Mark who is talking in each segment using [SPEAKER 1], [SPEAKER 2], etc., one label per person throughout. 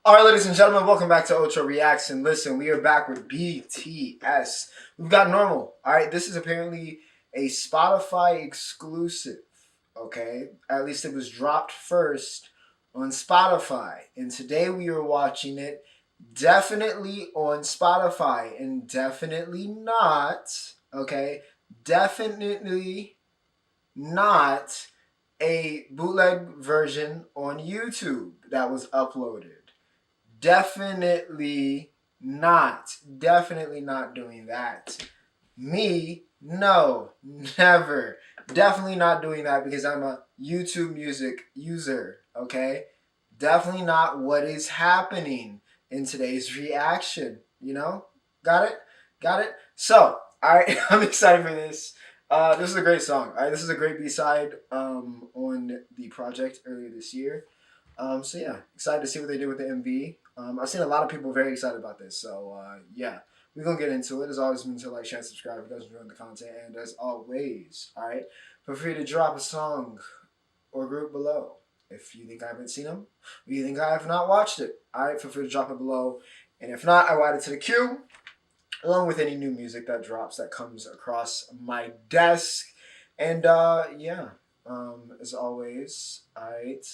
[SPEAKER 1] All right, ladies and gentlemen, welcome back to Ultra Reacts. And listen, we are back with BTS. We've got Normal. All right, this is apparently a Spotify exclusive. Okay, at least it was dropped first on Spotify, and today we are watching it definitely on Spotify, and definitely not. Okay, definitely not a bootleg version on YouTube that was uploaded. Definitely not. Definitely not doing that. Me, no, never. Definitely not doing that because I'm a YouTube music user, okay? Definitely not what is happening in today's reaction, you know? Got it? Got it? So, alright, I'm excited for this. This is a great song. All right, this is a great B-side on the project earlier this year. So yeah, excited to see what they do with the MV. I've seen a lot of people very excited about this. So yeah, we're gonna get into it. As always, remember to like, share, and subscribe if you guys enjoying the content. And as always, all right, feel free to drop a song or group below. If you think I haven't seen them, or you think I have not watched it, all right, feel free to drop it below. And if not, I will add it to the queue, along with any new music that drops that comes across my desk. And yeah, as always, all right.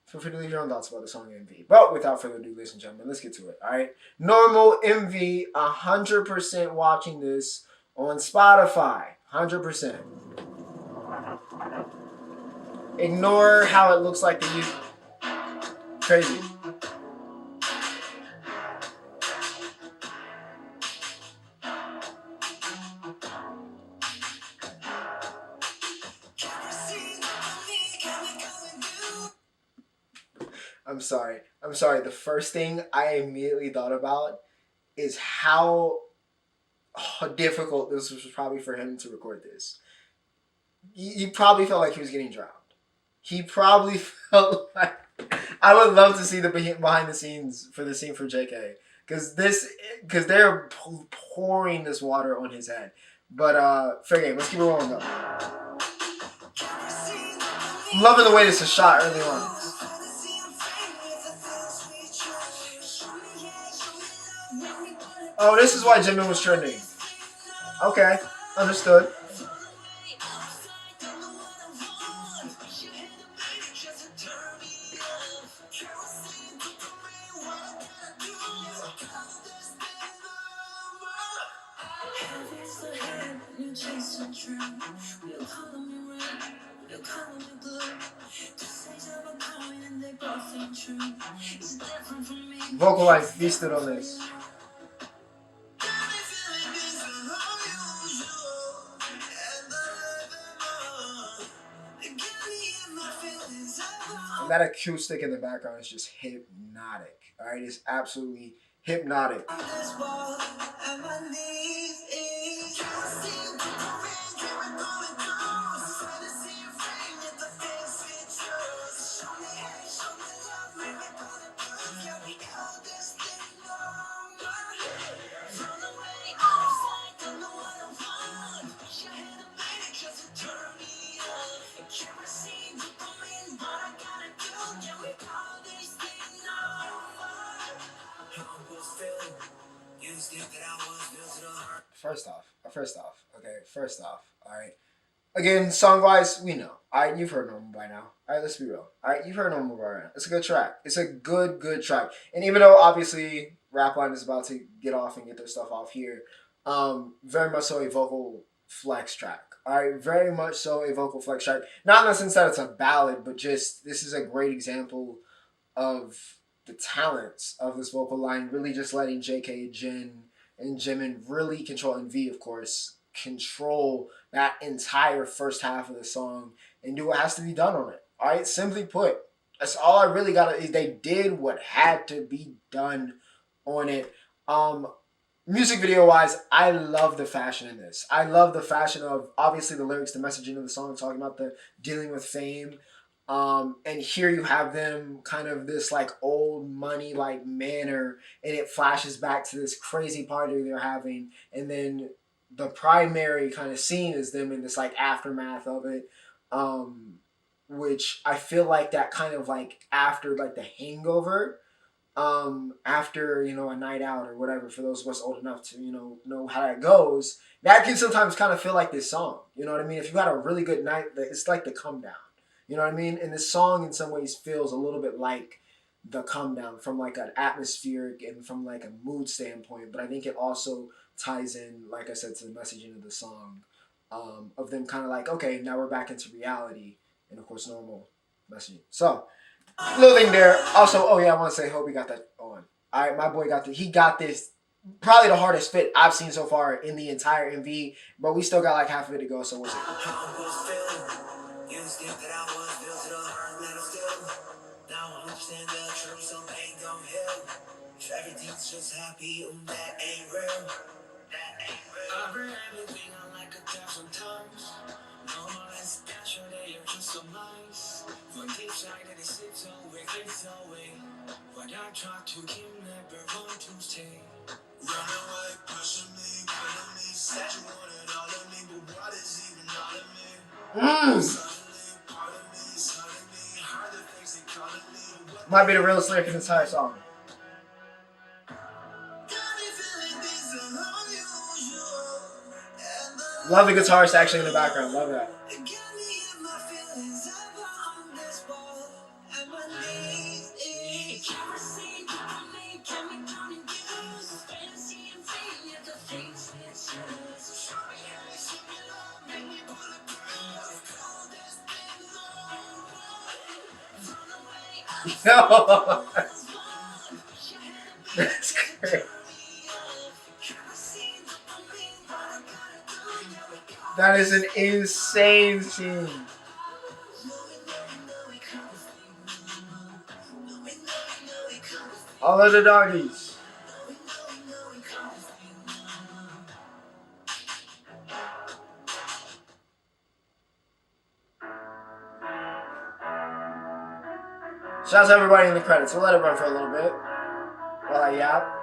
[SPEAKER 1] Feel free to leave your own thoughts about the song MV. But without further ado, ladies and gentlemen, let's get to it. All right. Normal MV, 100% watching this on Spotify. 100%. Ignore how it looks like the you. Crazy. I'm sorry. I'm sorry. The first thing I immediately thought about is how difficult this was probably for him to record this. He probably felt like he was getting drowned. He probably felt like I would love to see the behind the scenes for the scene for JK because they're pouring this water on his head. But fair game. Let's keep it rolling though. I'm loving the way this is shot early on. Oh, this is why Jimin was trending. Okay, understood. Vocalize feasted on this. And that acoustic in the background is just hypnotic. All right, it's absolutely hypnotic. First off, all right. Again, song wise, we know. All right, you've heard Normal by now. All right, let's be real. All right, you've heard Normal by now. It's a good track. It's a good track. And even though obviously Rapline is about to get off and get their stuff off here, very much so a vocal flex track. All right, very much so a vocal flex track. Not in the sense that it's a ballad, but just this is a great example of the talents of this vocal line. Really, just letting JK, Jin, and Jimin really control, and V, of course, control that entire first half of the song and do what has to be done on it. All right, simply put, that's all I really got. Is they did what had to be done on it. Music video wise, I love the fashion in this. I love the fashion of obviously the lyrics, the messaging of the song, talking about the dealing with fame. And here you have them kind of this like old money like manner, and it flashes back to this crazy party they're having, and then the primary kind of scene is them in this like aftermath of it, which I feel like that kind of like after like the hangover after, you know, a night out or whatever, for those of us old enough to, you know how that goes, that can sometimes kind of feel like this song. You know what I mean? If you had a really good night, it's like the come down. You know what I mean? And this song in some ways feels a little bit like the come down from like an atmospheric and from like a mood standpoint, but I think it also ties in, like I said, to the messaging of the song, of them kind of like, okay, now we're back into reality, and of course normal messaging. So little thing there. Also, oh yeah, I want to say, hope he got that on. All right, my boy got he got this. Probably the hardest fit I've seen so far in the entire MV, but we still got like half of it to go, so we'll see. Everything's just happy, that ain't real. That ain't real. I read everything I like 1,000 times. No more special, they are just so nice. When they try to sit away, it's away. When I try to keep, never want to stay. Run away, pushing me, killing me. Said you wanted all of me, but what is even all of me? Suddenly, part of me is hurting me. Hard the things they calling me. Might be the realest lyric in this entire song. Love the guitarist actually in the background. Love that. No. That's great. That is an insane scene. All of the doggies. Shout out to everybody in the credits. We'll let it run for a little bit while I yap.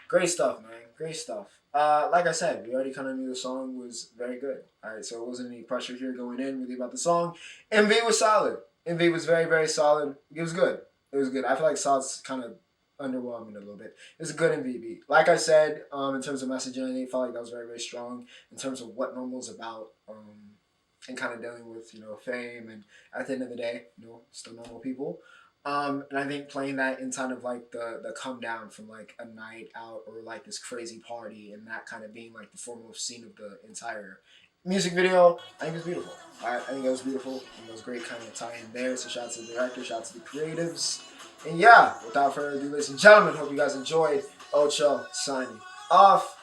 [SPEAKER 1] Great stuff, man. Great stuff. Like I said, we already kind of knew the song was very good. All right, so it wasn't any pressure here going in really about the song. MV was solid. MV was very, very solid. It was good. It was good. I feel like Solid's kind of underwhelming a little bit. It was a good MV beat. Like I said, in terms of messaging, I felt like that was very, very strong in terms of what normal is about, and kind of dealing with, fame, and at the end of the day, still normal people. And I think playing that in kind of like the come down from like a night out or like this crazy party, and that kind of being like the foremost scene of the entire music video, I think it was beautiful. I think it was beautiful. I think it was great kind of tie in there. So shout out to the director, shout out to the creatives. And yeah, without further ado, ladies and gentlemen, hope you guys enjoyed. Ocho signing off.